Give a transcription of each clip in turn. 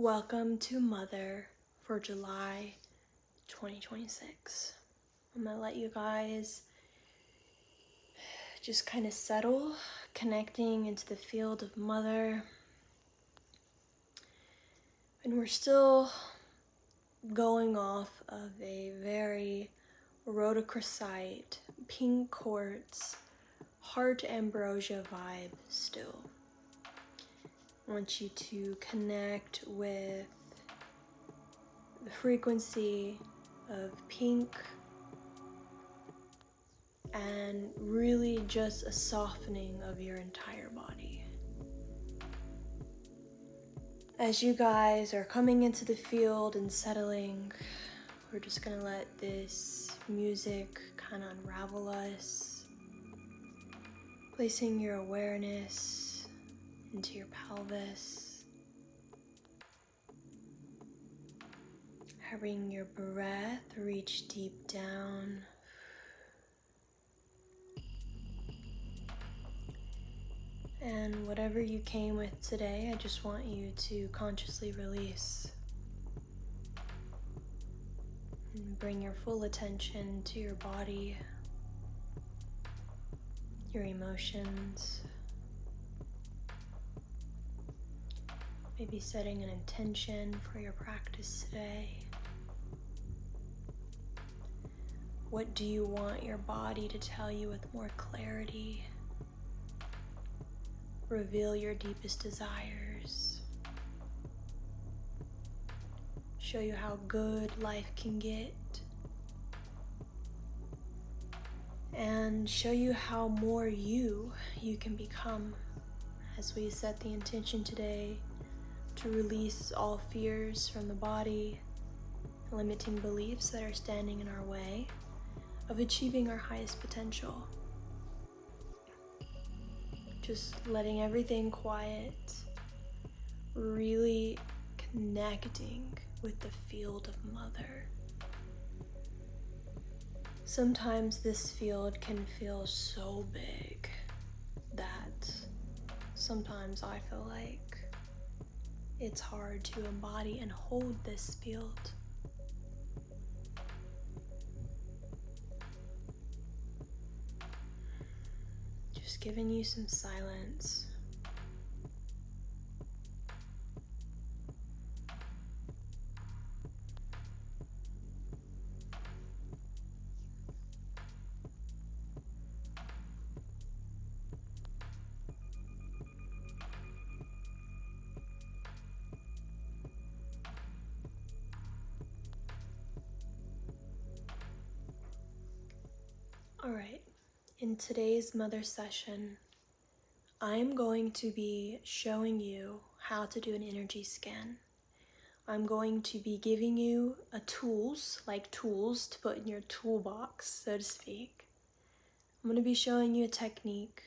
Welcome to Mother for July 2026. I'm gonna let you guys just kind of settle, connecting into the field of Mother. And we're still going off of a very rhodochrosite, pink quartz, heart ambrosia vibe still. I want you to connect with the frequency of pink and really just a softening of your entire body. As you guys are coming into the field and settling, we're just gonna let this music kind of unravel us, placing your awareness into your pelvis, having your breath reach deep down, and whatever you came with today, I just want you to consciously release and bring your full attention to your body, your emotions. Maybe setting an intention for your practice today. What do you want your body to tell you with more clarity? Reveal your deepest desires. Show you how good life can get. And show you how more you can become as we set the intention today to release all fears from the body, limiting beliefs that are standing in our way of achieving our highest potential. Just letting everything quiet, really connecting with the field of Mother. Sometimes this field can feel so big that sometimes I feel like it's hard to embody and hold this field. Just giving you some silence. All right, in today's Mother session, I'm going to be showing you how to do an energy scan. I'm going to be giving you tools to put in your toolbox, so to speak. I'm going to be showing you a technique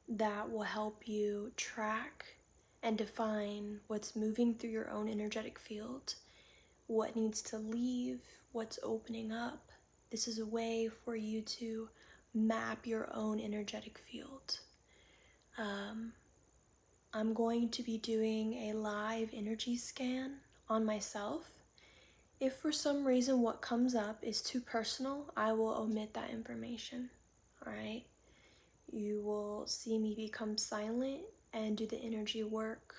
that will help you track and define what's moving through your own energetic field, what needs to leave, what's opening up. This is a way for you to map your own energetic field. I'm going to be doing a live energy scan on myself. If for some reason what comes up is too personal, I will omit that information, all right? You will see me become silent and do the energy work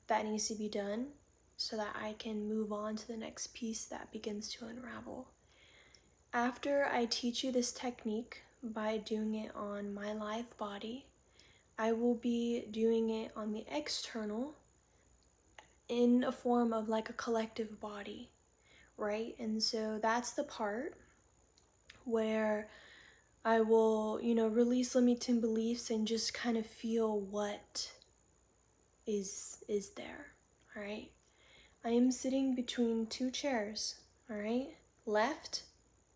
that needs to be done so that I can move on to the next piece that begins to unravel. After I teach you this technique by doing it on my live body, I will be doing it on the external in a form of like a collective body, right? And so that's the part where I will, release limiting beliefs and just kind of feel what is there, all right? I am sitting between two chairs, all right? Left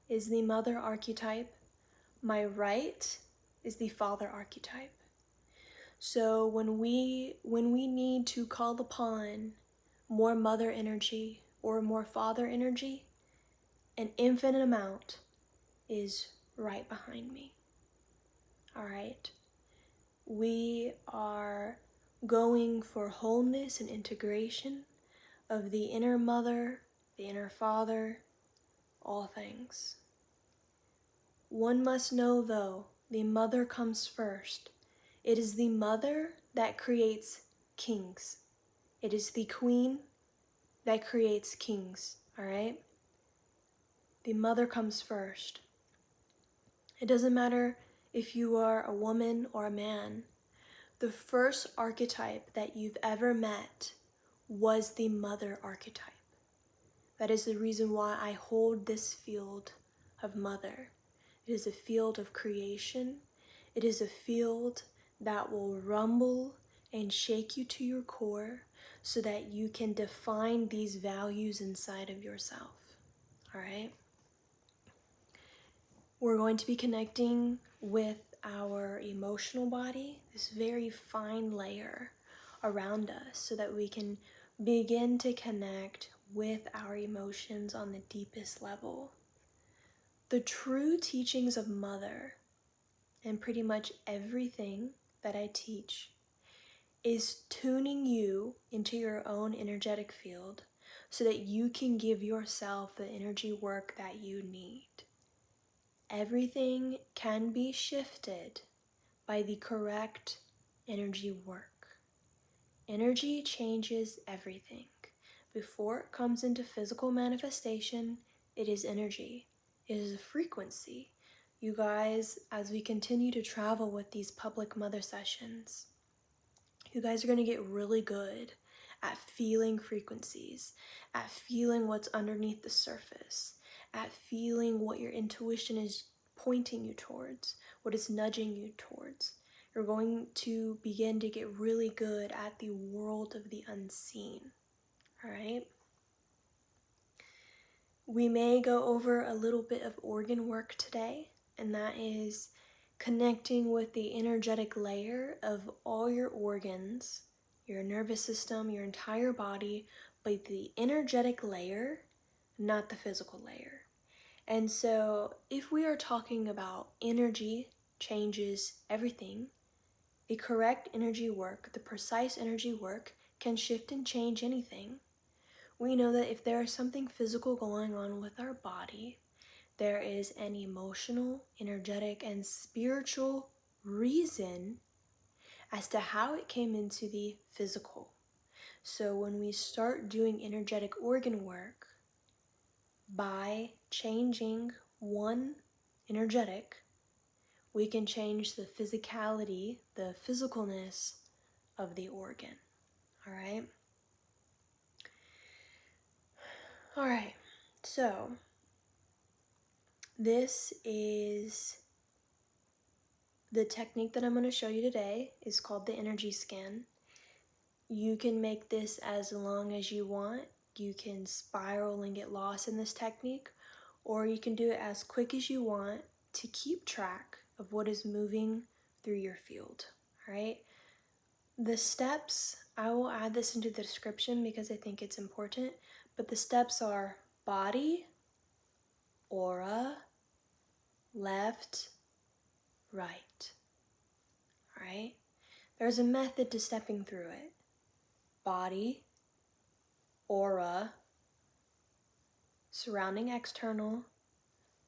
is the Mother archetype. My right is the Father archetype. So when we need to call upon more Mother energy or more Father energy, an infinite amount is right behind me. All right? We are going for wholeness and integration of the inner mother, the inner father, all things. One must know, though, the mother comes first. It is the mother that creates kings. It is the queen that creates kings, all right? The mother comes first. It doesn't matter if you are a woman or a man. The first archetype that you've ever met was the mother archetype. That is the reason why I hold this field of mother. It is a field of creation. It is a field that will rumble and shake you to your core so that you can define these values inside of yourself. All right? We're going to be connecting with our emotional body, this very fine layer around us, so that we can begin to connect with our emotions on the deepest level. The true teachings of Mother, and pretty much everything that I teach, is tuning you into your own energetic field so that you can give yourself the energy work that you need. Everything can be shifted by the correct energy work. Energy changes everything. Before it comes into physical manifestation, it is energy. It is a frequency. You guys, as we continue to travel with these public mother sessions, you guys are going to get really good at feeling frequencies, at feeling what's underneath the surface, at feeling what your intuition is pointing you towards, what it's nudging you towards. You're going to begin to get really good at the world of the unseen, all right? We may go over a little bit of organ work today, and that is connecting with the energetic layer of all your organs, your nervous system, your entire body, but the energetic layer, not the physical layer. And so if we are talking about energy changes everything, the correct energy work, the precise energy work can shift and change anything. We know that if there is something physical going on with our body, there is an emotional, energetic, and spiritual reason as to how it came into the physical. So when we start doing energetic organ work, by changing one energetic, we can change the physicality, the physicalness of the organ. All right? All right, so this is the technique that I'm going to show you today. Is called the energy scan. You can make this as long as you want. You can spiral and get lost in this technique, or you can do it as quick as you want to keep track of what is moving through your field, all right? The steps, I will add this into the description because I think it's important, but the steps are body, aura, left, right, all right? There's a method to stepping through it. Body, aura, surrounding external,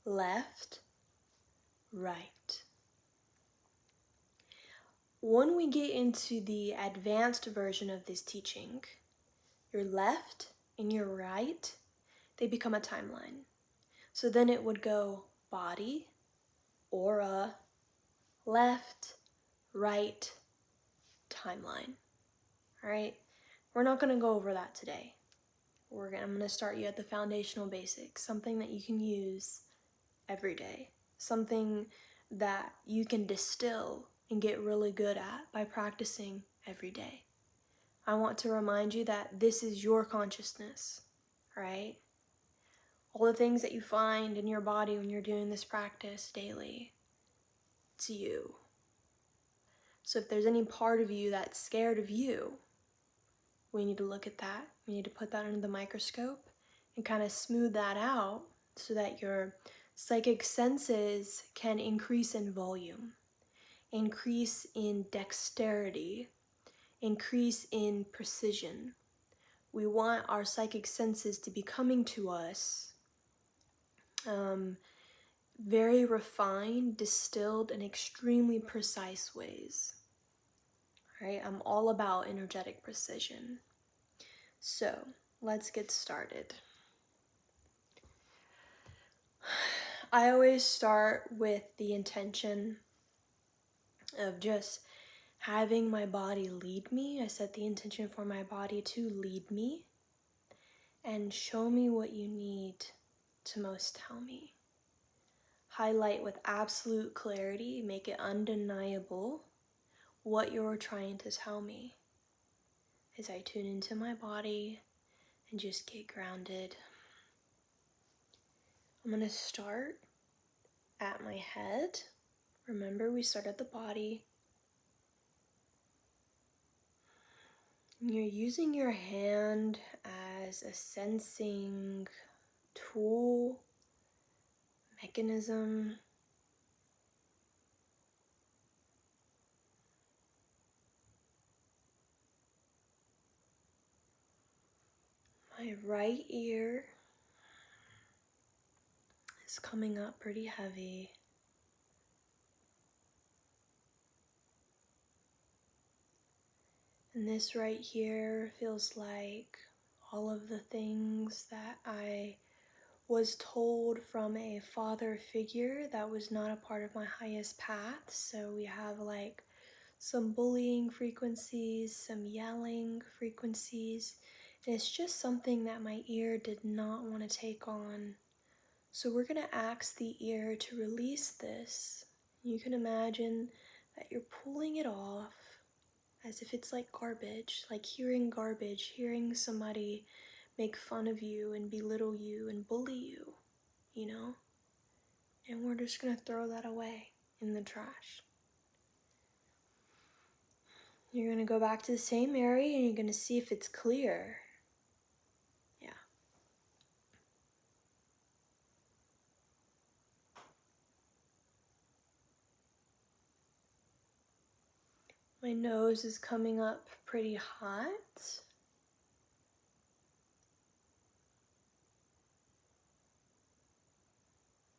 left, right. When we get into the advanced version of this teaching, your left and your right, they become a timeline. So then it would go body, aura, left, right, timeline. All right? We're not going to go over that today. I'm going to start you at the foundational basics, something that you can use every day, something that you can distill and get really good at by practicing every day. I want to remind you that this is your consciousness, right? All the things that you find in your body when you're doing this practice daily, it's you. So if there's any part of you that's scared of you, we need to look at that. We need to put that under the microscope and kind of smooth that out so that your psychic senses can increase in volume, increase in dexterity, increase in precision. We want our psychic senses to be coming to us very refined, distilled, and extremely precise ways. Right? I'm all about energetic precision. So, let's get started. I always start with the intention of just having my body lead me. I set the intention for my body to lead me and show me what you need to most tell me. Highlight with absolute clarity, make it undeniable what you're trying to tell me as I tune into my body and just get grounded. I'm going to start at my head. Remember, we start at the body. You're using your hand as a sensing tool, mechanism. My right ear is coming up pretty heavy. And this right here feels like all of the things that I was told from a father figure that was not a part of my highest path. So we have like some bullying frequencies, some yelling frequencies. And it's just something that my ear did not want to take on. So we're going to ask the ear to release this. You can imagine that you're pulling it off as if it's like garbage, like hearing garbage, hearing somebody make fun of you and belittle you and bully you, you know? And we're just gonna throw that away in the trash. You're gonna go back to the same area and you're gonna see if it's clear. Yeah. My nose is coming up pretty hot.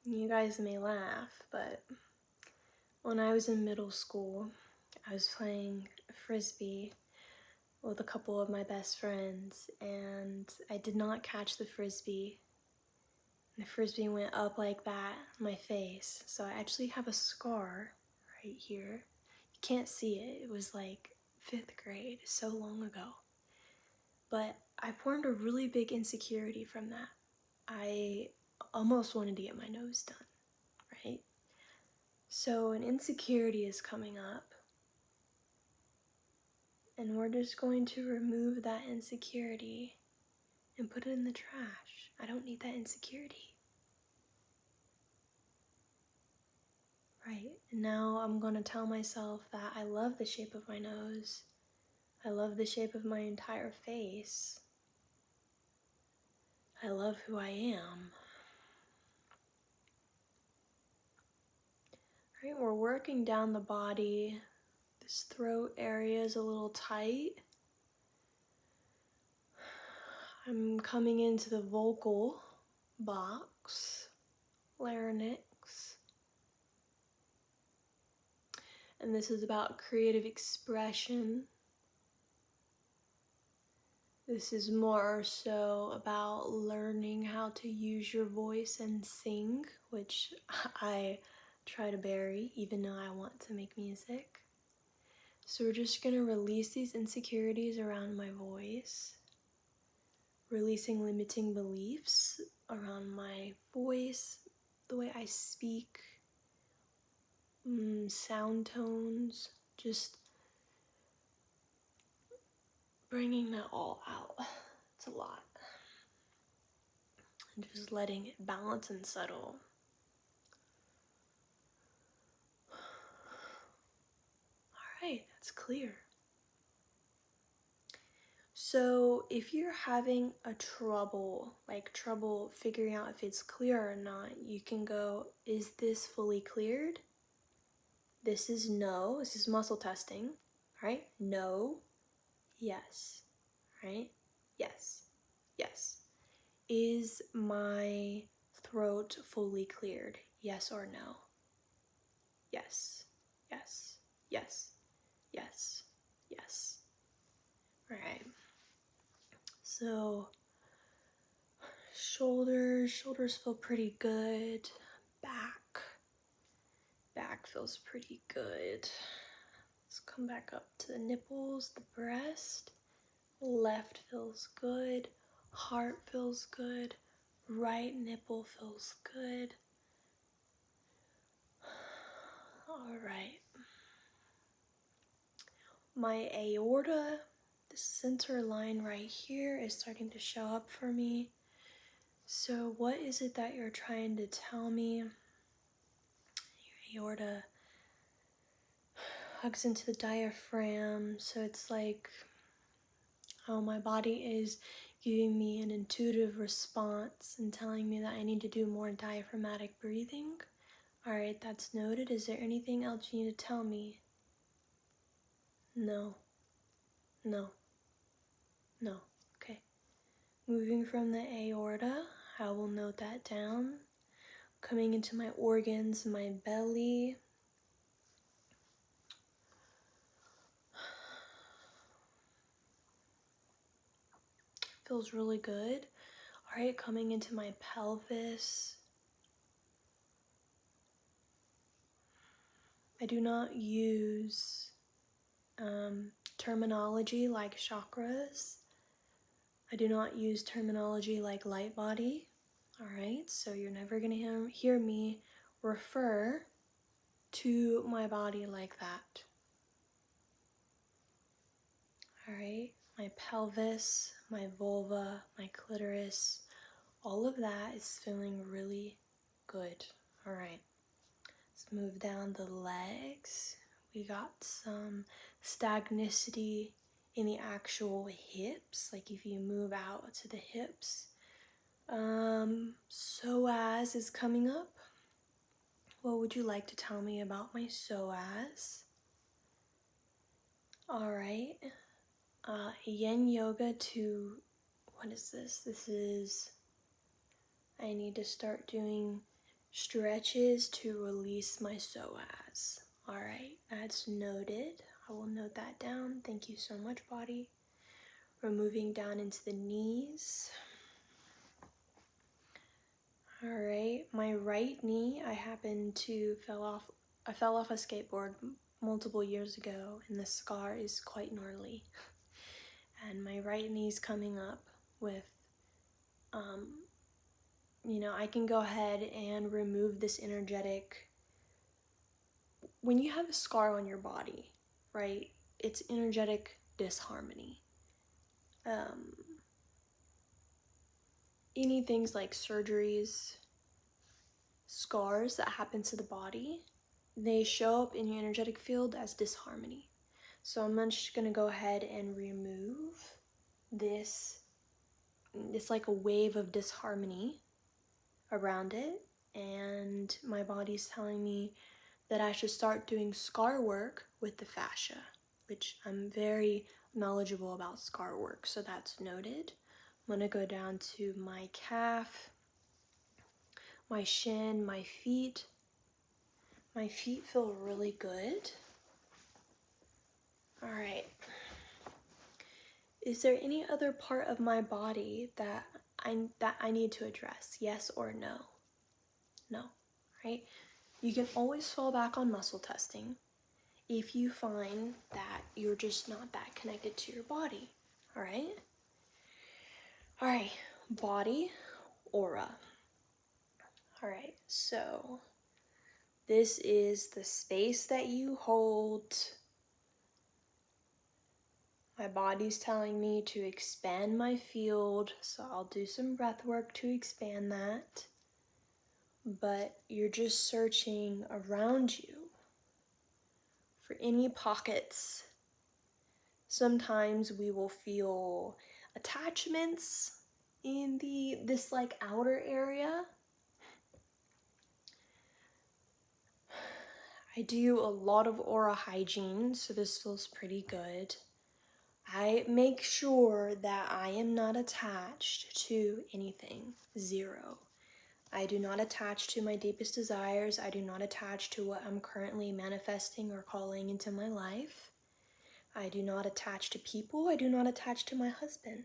You guys may laugh, but when I was in middle school, I was playing frisbee with a couple of my best friends, and I did not catch the frisbee. The frisbee went up like that on my face, so I actually have a scar right here. You can't see it. It was like 5th grade, so long ago. But I formed a really big insecurity from that. I almost wanted to get my nose done, right? So an insecurity is coming up, and we're just going to remove that insecurity and put it in the trash. I don't need that insecurity. Right, and now I'm going to tell myself that I love the shape of my nose. I love the shape of my entire face. I love who I am. Right, we're working down the body. This throat area is a little tight. I'm coming into the vocal box, larynx. And this is about creative expression. This is more so about learning how to use your voice and sing, which I try to bury even though I want to make music. So we're just going to release these insecurities around my voice, releasing limiting beliefs around my voice, the way I speak, sound tones, just bringing that all out. It's a lot. And just letting it balance and settle. Alright, that's clear. So if you're having a trouble figuring out if it's clear or not, you can go, is this fully cleared? This is no. This is muscle testing, right? No, yes, right? Yes. Yes. Is my throat fully cleared? Yes or no? Yes. Yes. Yes. Yes. Yes. All right. So shoulders feel pretty good. Back feels pretty good. Let's come back up to the nipples, the breast. Left feels good. Heart feels good. Right nipple feels good. All right. My aorta, the center line right here, is starting to show up for me. So what is it that you're trying to tell me? Your aorta hugs into the diaphragm, so it's like, oh, my body is giving me an intuitive response and telling me that I need to do more diaphragmatic breathing. All right, that's noted. Is there anything else you need to tell me? No. No. No. Okay. Moving from the aorta, I will note that down. Coming into my organs, my belly. Feels really good. All right, coming into my pelvis. I do not use terminology like chakras. I do not use terminology like light body. All right, so you're never gonna hear me refer to my body like that. All right, my pelvis, my vulva, my clitoris, all of that is feeling really good. All right, let's move down the legs. We got some stagnicity in the actual hips, like if you move out to the hips. Psoas is coming up. What would you like to tell me about my psoas? All right. Yin yoga to, what is this? This is, I need to start doing stretches to release my psoas. All right, that's noted. I will note that down. Thank you so much, body. We're moving down into the knees. All right, my right knee, I fell off a skateboard multiple years ago, and the scar is quite gnarly. And my right knee's coming up with, I can go ahead and remove this energetic. When you have a scar on your body, right, it's energetic disharmony. Any things like surgeries, scars that happen to the body, they show up in your energetic field as disharmony. So I'm just gonna go ahead and remove this. It's like a wave of disharmony around it, and my body's telling me that I should start doing scar work with the fascia, which I'm very knowledgeable about scar work, so that's noted. I'm gonna go down to my calf, my shin, my feet. My feet feel really good. All right. Is there any other part of my body that I need to address? Yes or no? No, right? You can always fall back on muscle testing if you find that you're just not that connected to your body, all right? All right, body, aura. All right, so this is the space that you hold. My body's telling me to expand my field, so I'll do some breath work to expand that. But you're just searching around you for any pockets. Sometimes we will feel attachments in this like outer area. I do a lot of aura hygiene, so this feels pretty good. I make sure that I am not attached to anything. 0. I do not attach to my deepest desires. I do not attach to what I'm currently manifesting or calling into my life. I do not attach to people. I do not attach to my husband.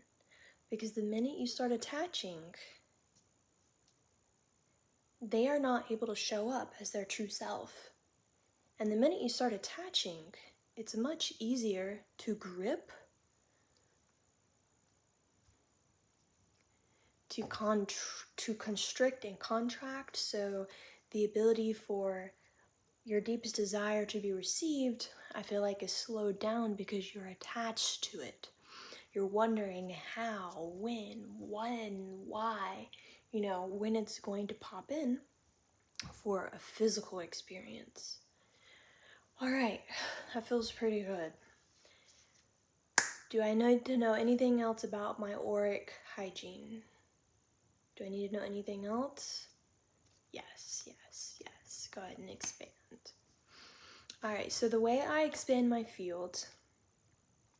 Because the minute you start attaching, they are not able to show up as their true self. And the minute you start attaching, it's much easier to grip, to constrict and contract. So the ability for your deepest desire to be received, I feel like, is slowed down because you're attached to it. You're wondering how, when, why, when it's going to pop in for a physical experience. All right, that feels pretty good. Do I need to know anything else about my auric hygiene? Do I need to know anything else? Yes. Go ahead and expand. All right, so the way I expand my field,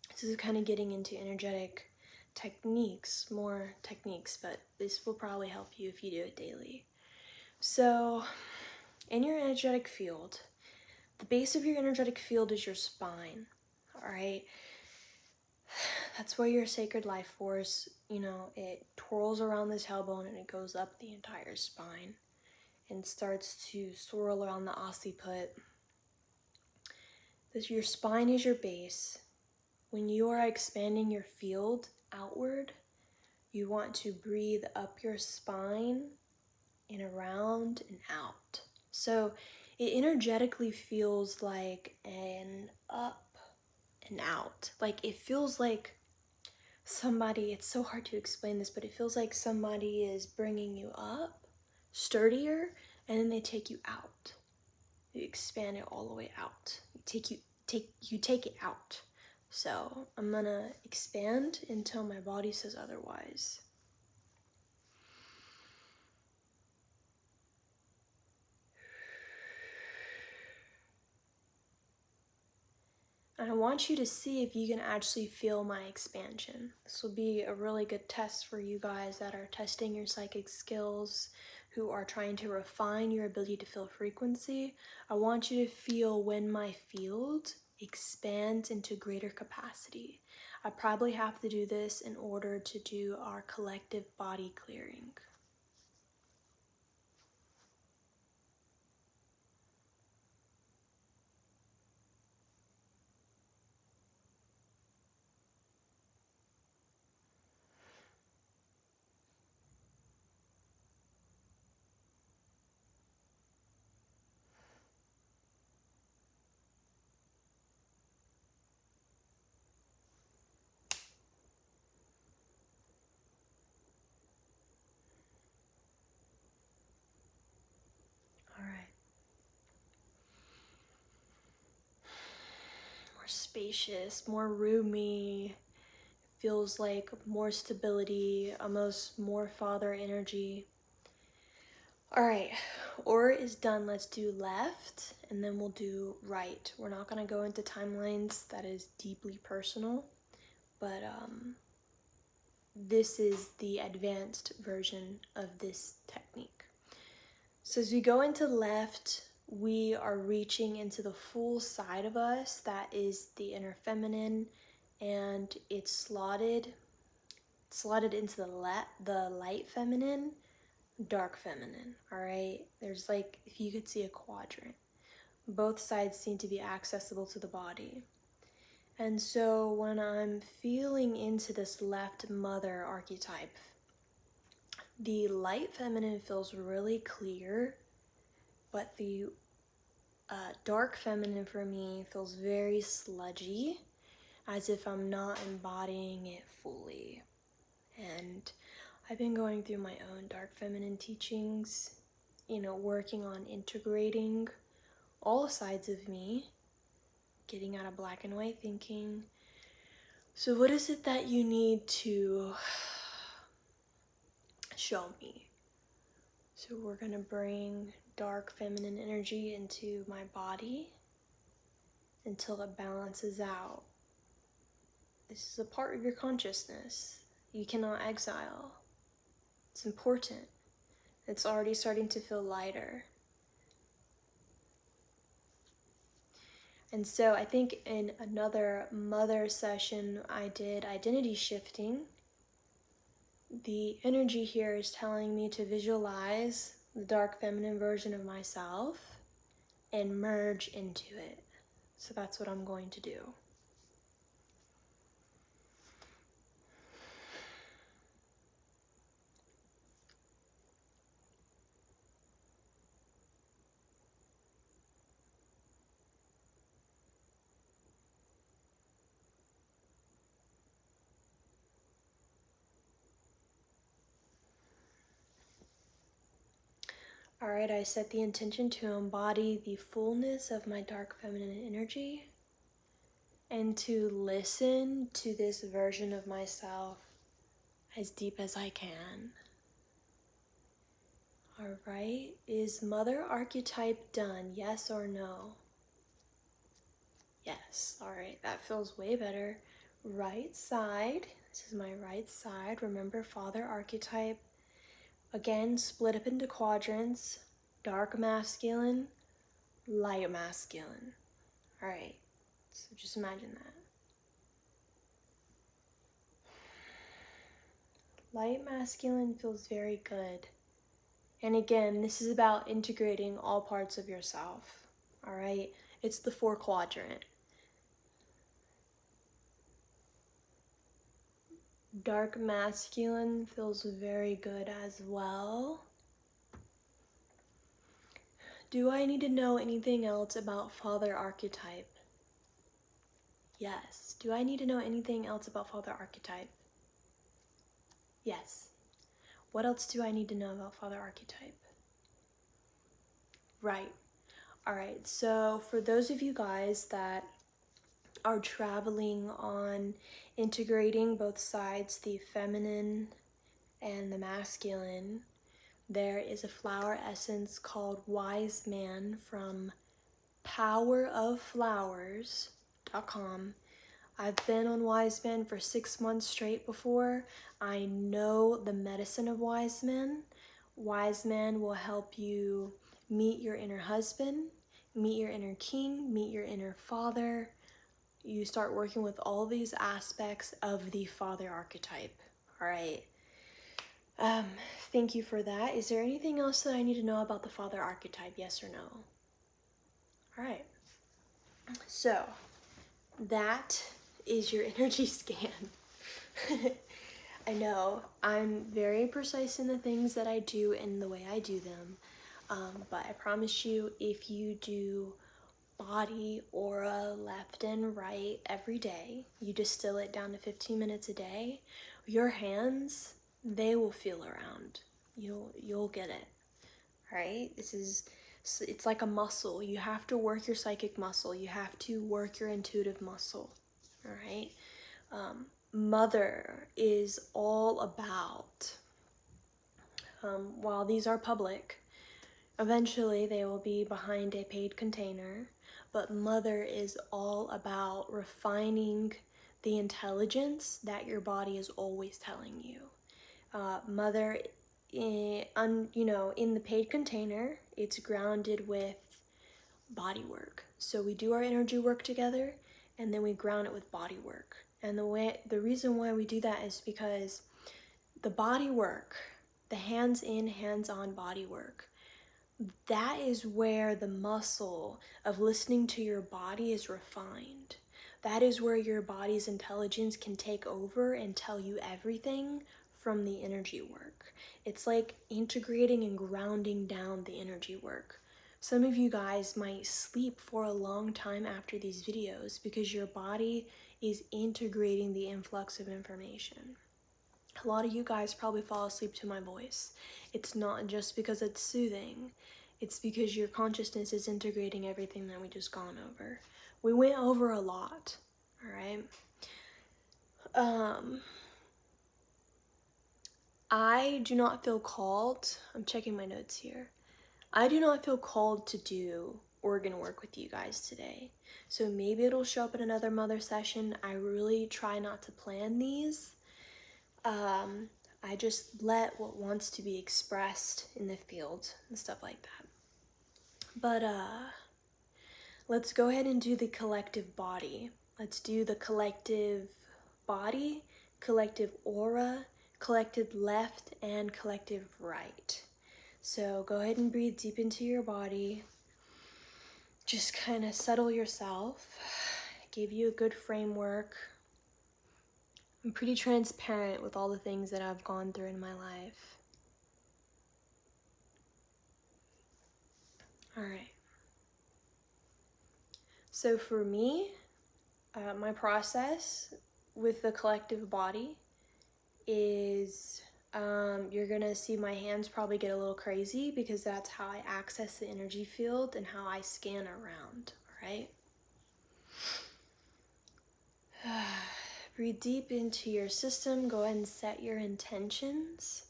this is kind of getting into energetic techniques, more techniques, but this will probably help you if you do it daily. So in your energetic field, the base of your energetic field is your spine, all right? That's where your sacred life force, it twirls around the tailbone and it goes up the entire spine and starts to swirl around the occiput. Your spine is your base. When you are expanding your field outward, you want to breathe up your spine and around and out. So it energetically feels like an up and out. Like it feels like somebody, it's so hard to explain this, but it feels like somebody is bringing you up, sturdier, and then they take you out. You expand it all the way out. You take it out. So I'm gonna expand until my body says otherwise. And I want you to see if you can actually feel my expansion. This will be a really good test for you guys that are testing your psychic skills, who are trying to refine your ability to feel frequency. I want you to feel when my field expands into greater capacity. I probably have to do this in order to do our collective body clearing. All right. More spacious, more roomy. Feels like more stability, almost more father energy. All right, aura is done. Let's do left and then we'll do right. We're not going to go into timelines. That is deeply personal, but this is the advanced version of this technique. So as we go into left, we are reaching into the full side of us. That is the inner feminine, and it's slotted into the light feminine, dark feminine. All right, there's like, if you could see a quadrant, both sides seem to be accessible to the body. And so when I'm feeling into this left mother archetype, the light feminine feels really clear, but the dark feminine for me feels very sludgy, as if I'm not embodying it fully. And I've been going through my own dark feminine teachings, working on integrating all sides of me, getting out of black and white thinking. So what is it that you need to show me? So we're gonna bring dark feminine energy into my body until it balances out. This is a part of your consciousness. You cannot exile. It's important. It's already starting to feel lighter. And so I think in another mother session I did identity shifting. The energy here is telling me to visualize the dark feminine version of myself and merge into it. So that's what I'm going to do. Alright, I set the intention to embody the fullness of my dark feminine energy and to listen to this version of myself as deep as I can. Alright, is mother archetype done? Yes or no? Yes. Alright, that feels way better. Right side. This is my right side. Remember, father archetype. Again, split up into quadrants. Dark masculine, light masculine. Alright, so just imagine that. Light masculine feels very good. And again, this is about integrating all parts of yourself. Alright, it's the 4 quadrant. Dark masculine feels very good as well. Do I need to know anything else about father archetype? Yes. Do I need to know anything else about father archetype? Yes. What else do I need to know about father archetype? Right. Alright, so for those of you guys that are traveling on integrating both sides, the feminine and the masculine, there is a flower essence called Wise Man from poweroflowers.com. I've been on Wise Man for 6 months straight before. I know the medicine of Wise Man. Wise Man will help you meet your inner husband, meet your inner king, meet your inner father. You start working with all these aspects of the father archetype. All right. Thank you for that. Is there anything else that I need to know about the father archetype? Yes or no? All right. So that is your energy scan. I know I'm very precise in the things that I do and the way I do them. But I promise you, if you do body, aura, left and right every day, you distill it down to 15 minutes a day, your hands, they will feel around. You'll get it. Right? It's like a muscle. You have to work your psychic muscle. You have to work your intuitive muscle. All right? Mother is all about, while these are public, eventually they will be behind a paid container, but mother is all about refining the intelligence that your body is always telling you. Mother, in the paid container, it's grounded with body work. So we do our energy work together, and then we ground it with body work. And the reason why we do that is because the body work, the hands in, hands on body work, that is where the muscle of listening to your body is refined. That is where your body's intelligence can take over and tell you everything from the energy work. It's like integrating and grounding down the energy work. Some of you guys might sleep for a long time after these videos because your body is integrating the influx of information. A lot of you guys probably fall asleep to my voice. It's not just because it's soothing. It's because your consciousness is integrating everything that we just gone over. We went over a lot, all right? I do not feel called, I'm checking my notes here. I do not feel called to do organ work with you guys today. So maybe it'll show up in another mother session. I really try not to plan these. I just let what wants to be expressed in the field and stuff like that. But let's go ahead and do the collective body. Let's do the collective body, collective aura, collective left, and collective right. So go ahead and breathe deep into your body. Just kind of settle yourself. Gave you a good framework. I'm pretty transparent with all the things that I've gone through in my life. All right. So for me, my process with the collective body is you're gonna see my hands probably get a little crazy because that's how I access the energy field and how I scan around, all right? Breathe deep into your system. Go ahead and set your intentions.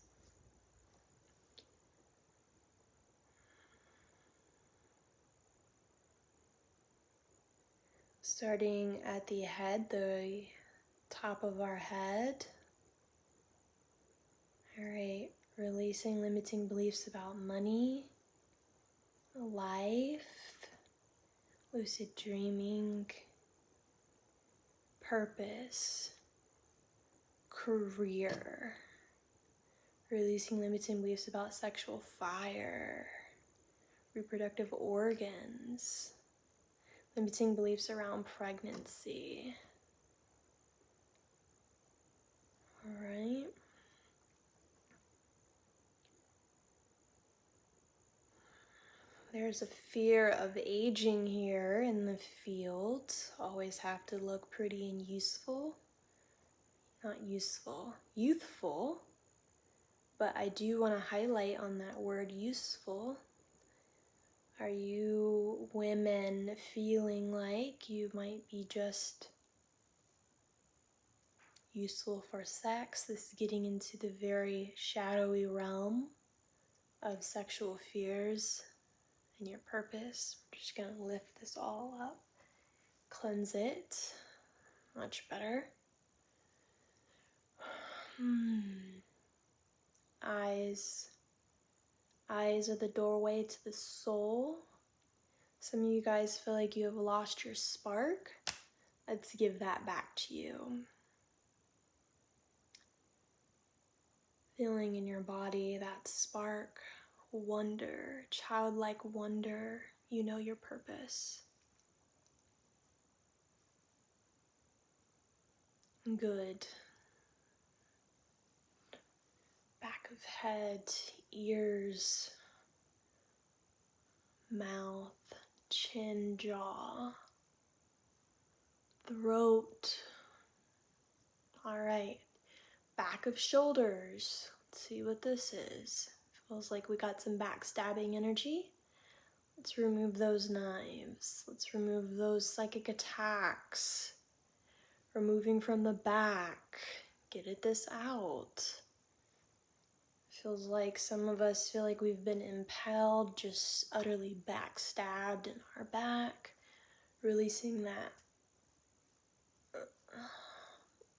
Starting at the head, the top of our head. All right, releasing limiting beliefs about money, life, lucid dreaming, purpose, career, releasing limiting beliefs about sexual fire, reproductive organs, limiting beliefs around pregnancy. All right. There's a fear of aging here in the field. Always have to look pretty and useful. Not useful, youthful. But I do want to highlight on that word useful. Are you women feeling like you might be just useful for sex? This is getting into the very shadowy realm of sexual fears and your purpose. I'm just going to lift this all up, cleanse it, much better. Eyes are the doorway to the soul. Some of you guys feel like you have lost your spark. Let's give that back to you. Feeling in your body that spark, wonder, childlike wonder. You know your purpose. Good. Back of head, ears, mouth, chin, jaw, throat. All right. Back of shoulders. Let's see what this is. Feels like we got some backstabbing energy. Let's remove those knives. Let's remove those psychic attacks. Removing from the back. Get this out. Feels like some of us feel like we've been impaled, just utterly backstabbed in our back. Releasing that.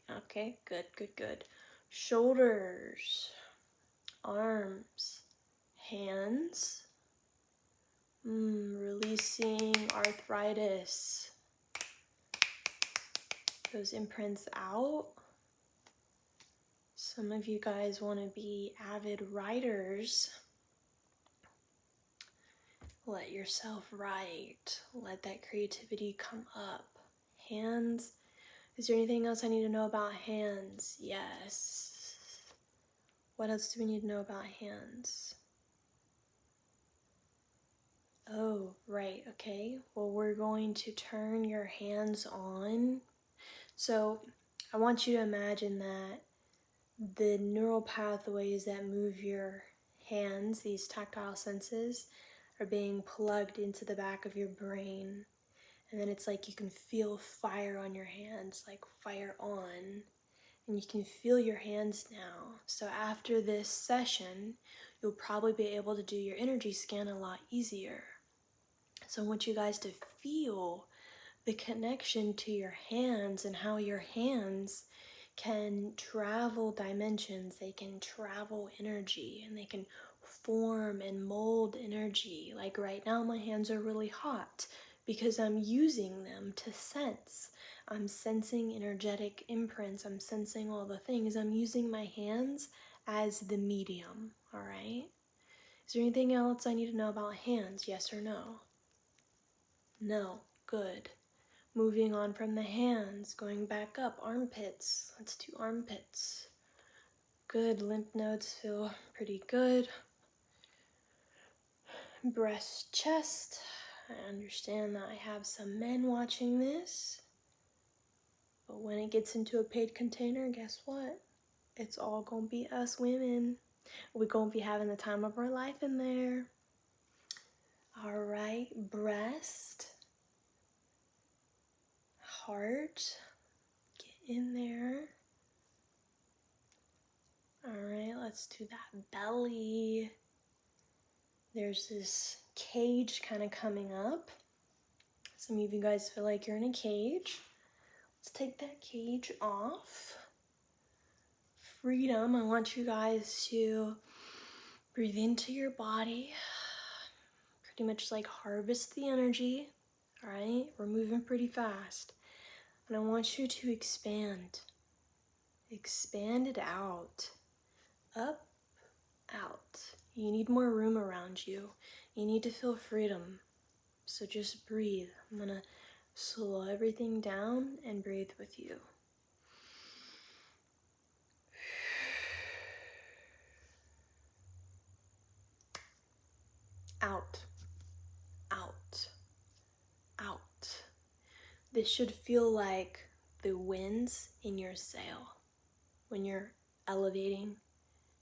Okay, good. Shoulders, arms, hands. Releasing arthritis. Those imprints out. Some of you guys want to be avid writers. Let yourself write. Let that creativity come up. Hands. Is there anything else I need to know about hands? Yes. What else do we need to know about hands? Oh, right, okay. Well, we're going to turn your hands on. So I want you to imagine that the neural pathways that move your hands, these tactile senses, are being plugged into the back of your brain. And then it's like you can feel fire on your hands, like fire on. And you can feel your hands now. So after this session, you'll probably be able to do your energy scan a lot easier. So I want you guys to feel the connection to your hands and how your hands can travel dimensions, they can travel energy, and they can form and mold energy. Like right now, my hands are really hot because I'm using them to sense. I'm sensing energetic imprints, I'm sensing all the things. I'm using my hands as the medium, all right? Is there anything else I need to know about hands, yes or no? No, good. Moving on from the hands, going back up, armpits. Let's do armpits. Good, lymph nodes feel pretty good. Breast, chest. I understand that I have some men watching this. But when it gets into a paid container, guess what? It's all gonna be us women. We're gonna be having the time of our life in there. All right, breast. Heart. Get in there. Alright, let's do that belly. There's this cage kind of coming up. Some of you guys feel like you're in a cage. Let's take that cage off. Freedom. I want you guys to breathe into your body. Pretty much like harvest the energy. Alright, we're moving pretty fast. And I want you to expand. Expand it out. Up, out. You need more room around you. You need to feel freedom. So just breathe. I'm gonna slow everything down and breathe with you. Out, out, out. This should feel like the winds in your sail when you're elevating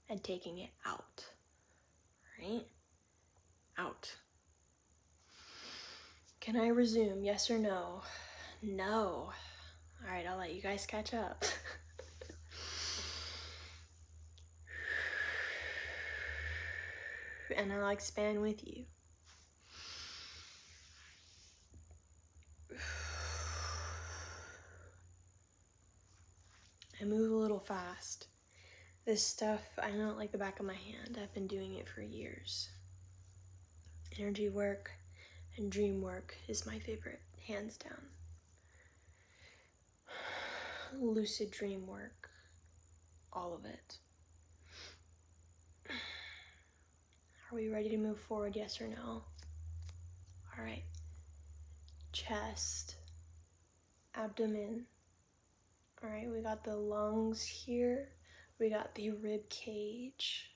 and taking it out, right? Out. Can I resume? Yes or no? No. All right, I'll let you guys catch up. And I'll expand with you. I move a little fast. This stuff, I know it like the back of my hand. I've been doing it for years. Energy work and dream work is my favorite, hands down. Lucid dream work, all of it. Are we ready to move forward, yes or no? All right. Chest, abdomen. All right, we got the lungs here. We got the rib cage.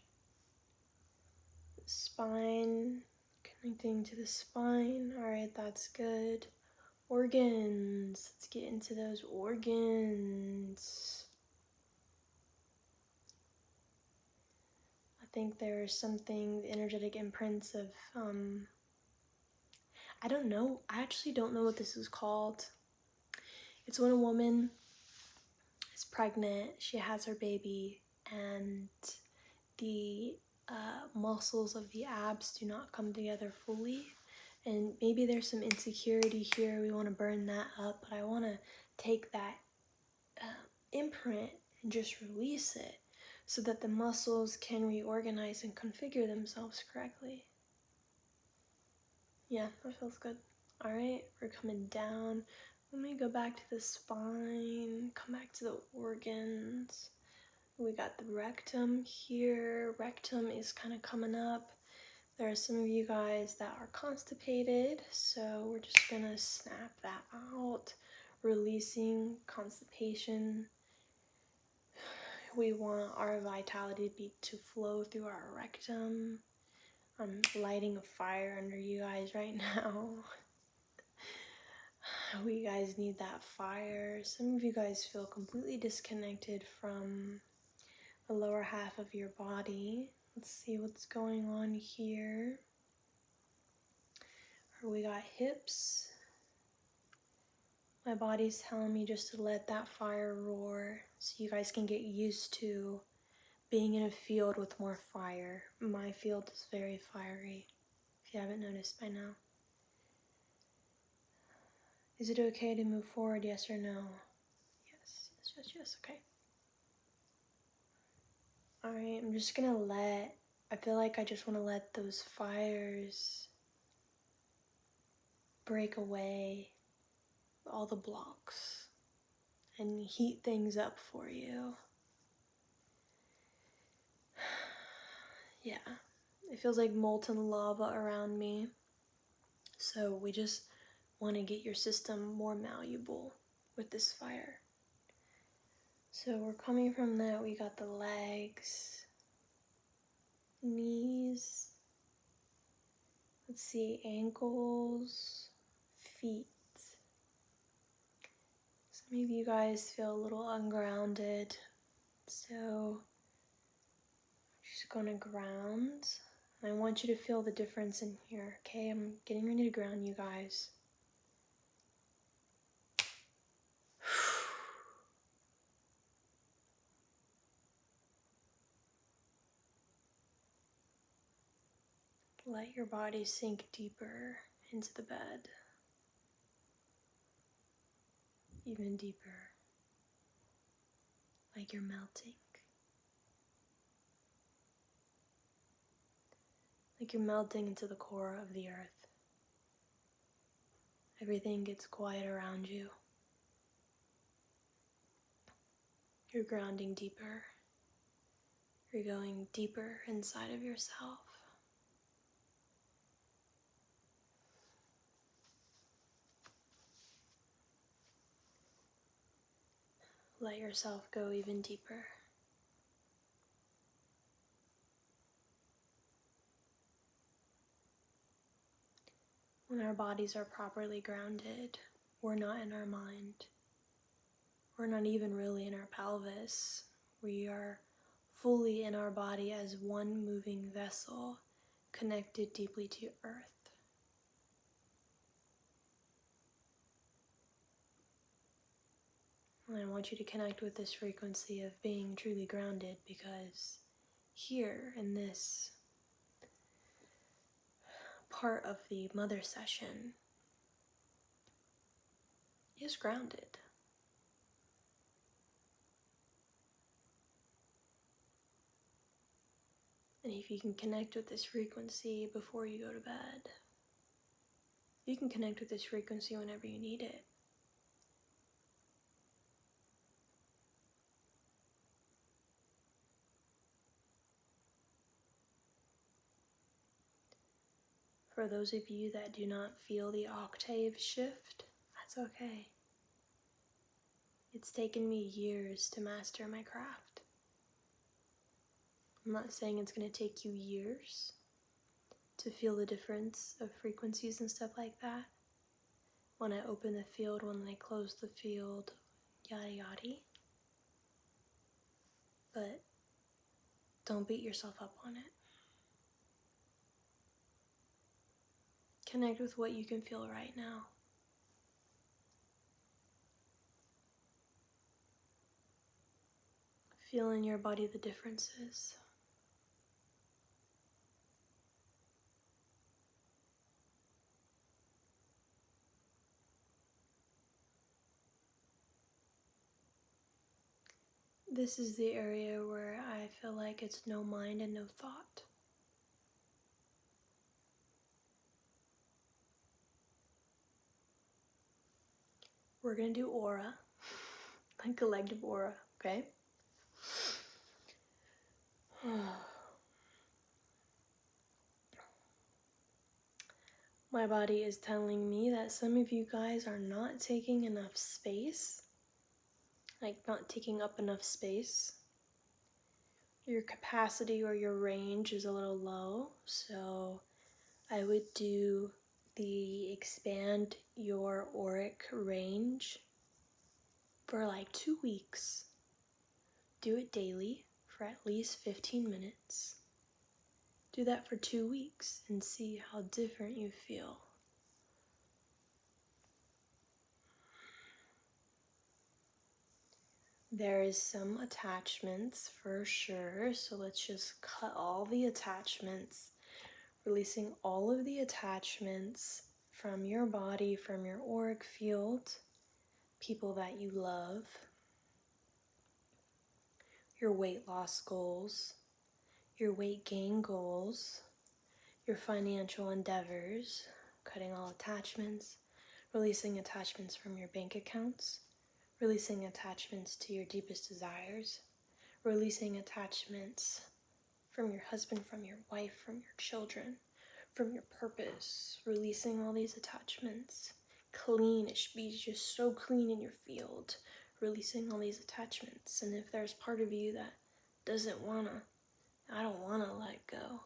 Spine, connecting to the spine. All right, that's good. Organs, let's get into those organs. I think there's something, the energetic imprints of, I don't know, I actually don't know what this is called. It's when a woman is pregnant, she has her baby, and the muscles of the abs do not come together fully. And maybe there's some insecurity here, we want to burn that up, but I want to take that imprint and just release it so that the muscles can reorganize and configure themselves correctly. Yeah, that feels good. All right, we're coming down. Let me go back to the spine, come back to the organs. We got the rectum here. Rectum is kind of coming up. There are some of you guys that are constipated, so we're just gonna snap that out, releasing constipation. We want our vitality to flow through our rectum. I'm lighting a fire under you guys right now. We guys need that fire. Some of you guys feel completely disconnected from the lower half of your body. Let's see what's going on here. We got hips. My body's telling me just to let that fire roar so you guys can get used to being in a field with more fire. My field is very fiery, if you haven't noticed by now. Is it okay to move forward, yes or no? Yes, yes, yes, yes, okay. Alright, I'm just gonna I feel like I just want to let those fires break away all the blocks and heat things up for you. Yeah, it feels like molten lava around me. So we just want to get your system more malleable with this fire. So we're coming from that, we got the legs, knees, let's see, ankles, feet. Some of you guys feel a little ungrounded, so I'm just gonna ground. I want you to feel the difference in here, okay? I'm getting ready to ground you guys. Let your body sink deeper into the bed. Even deeper. Like you're melting. Like you're melting into the core of the earth. Everything gets quiet around you. You're grounding deeper. You're going deeper inside of yourself. Let yourself go even deeper. When our bodies are properly grounded, we're not in our mind. We're not even really in our pelvis. We are fully in our body as one moving vessel connected deeply to earth. And I want you to connect with this frequency of being truly grounded, because here in this part of the mother session is grounded. And if you can connect with this frequency before you go to bed, you can connect with this frequency whenever you need it. For those of you that do not feel the octave shift, that's okay. It's taken me years to master my craft. I'm not saying it's going to take you years to feel the difference of frequencies and stuff like that. When I open the field, when I close the field, yada yada. But don't beat yourself up on it. Connect with what you can feel right now. Feel in your body the differences. This is the area where I feel like it's no mind and no thought. We're going to do aura, like collective aura, okay? My body is telling me that some of you guys are not taking enough space, like not taking up enough space. Your capacity or your range is a little low, so I would do the expand your auric range for like 2 weeks. Do it daily for at least 15 minutes. Do that for 2 weeks and see how different you feel. There is some attachments for sure, so let's just cut all the attachments, releasing all of the attachments from your body, from your auric field, people that you love, your weight loss goals, your weight gain goals, your financial endeavors, cutting all attachments, releasing attachments from your bank accounts, releasing attachments to your deepest desires, releasing attachments from your husband, from your wife, from your children, from your purpose, releasing all these attachments. Clean, it should be just so clean in your field, releasing all these attachments. And if there's part of you that doesn't wanna, I don't wanna let go,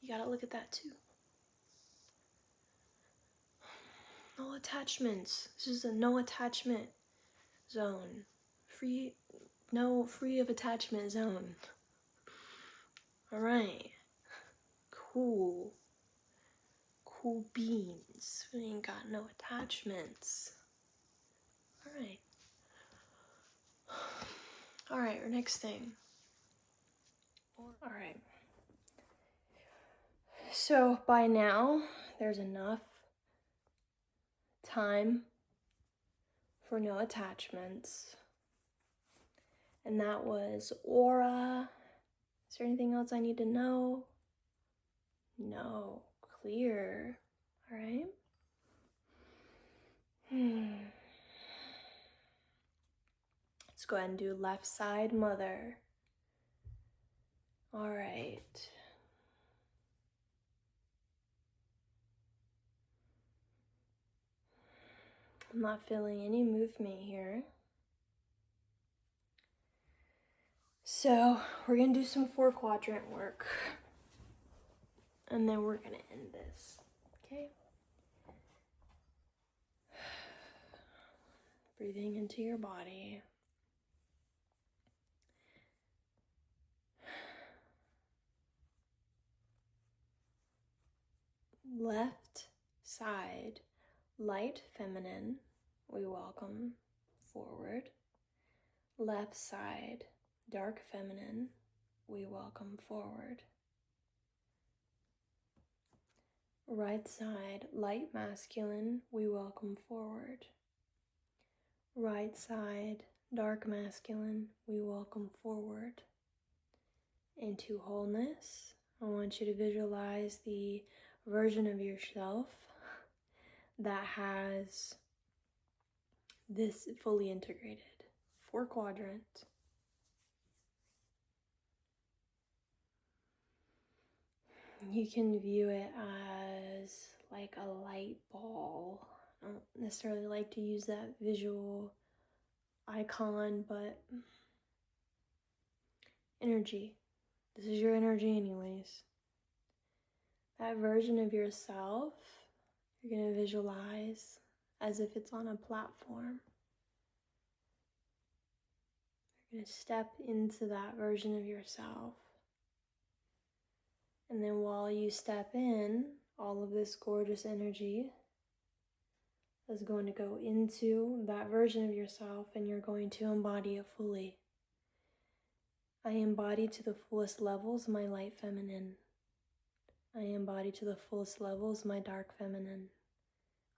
you gotta look at that too. No attachments. This is a no attachment zone. Free of attachment zone. Alright. Cool beans. We ain't got no attachments. Alright, our next thing. Alright. So by now, there's enough time for no attachments. And that was aura. Is there anything else I need to know? No. Clear. Alright. Let's go ahead and do left side mother. Alright. I'm not feeling any movement here. So we're gonna do some 4 quadrant work. And then we're gonna end this. Okay? Breathing into your body. Left side, light feminine, we welcome forward. Left side, dark feminine, we welcome forward. Right side, light masculine, we welcome forward. Right side, dark masculine, we welcome forward. Into wholeness, I want you to visualize the version of yourself that has this fully integrated 4 quadrant. You can view it as like a light ball. I don't necessarily like to use that visual icon, but energy. This is your energy anyways. That version of yourself, you're going to visualize as if it's on a platform. You're going to step into that version of yourself. And then while you step in, all of this gorgeous energy is going to go into that version of yourself, and you're going to embody it fully. I embody to the fullest levels my light feminine. I embody to the fullest levels my dark feminine.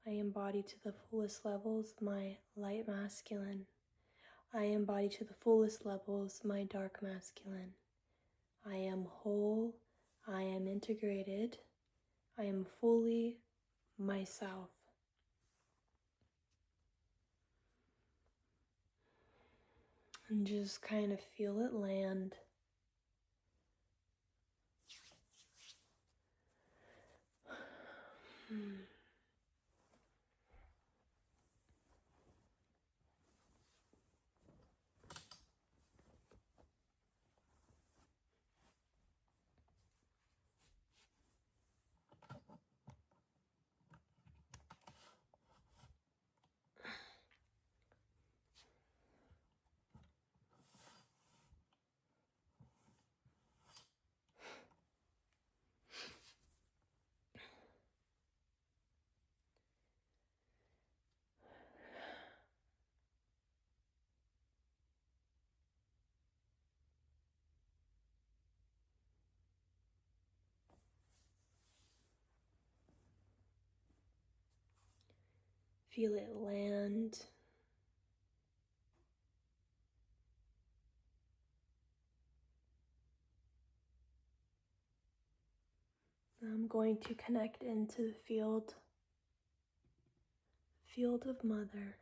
I embody to the fullest levels my light masculine. I embody to the fullest levels my dark masculine. I am whole. I am integrated. I am fully myself. And just kind of feel it land. Feel it land. I'm going to connect into the field of Mother.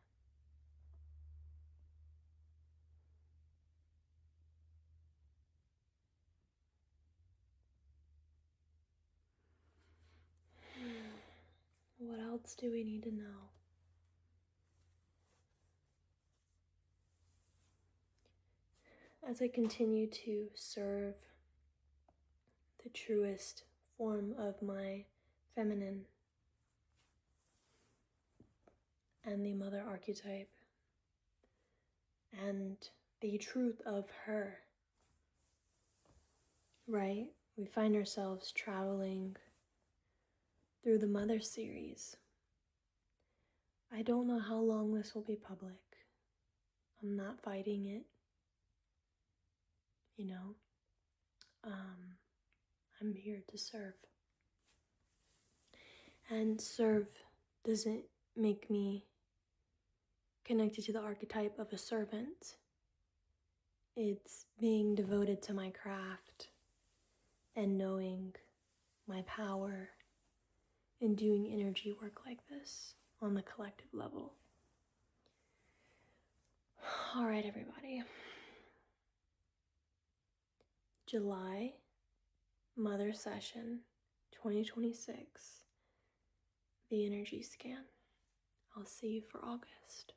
What else do we need to know? As I continue to serve the truest form of my feminine and the mother archetype and the truth of her, right? We find ourselves traveling through the Mother series. I don't know how long this will be public. I'm not fighting it, you know. I'm here to serve. And serve doesn't make me connected to the archetype of a servant. It's being devoted to my craft and knowing my power in doing energy work like this on the collective level. All right, everybody. July Mother Session 2026, the energy scan. I'll see you for August.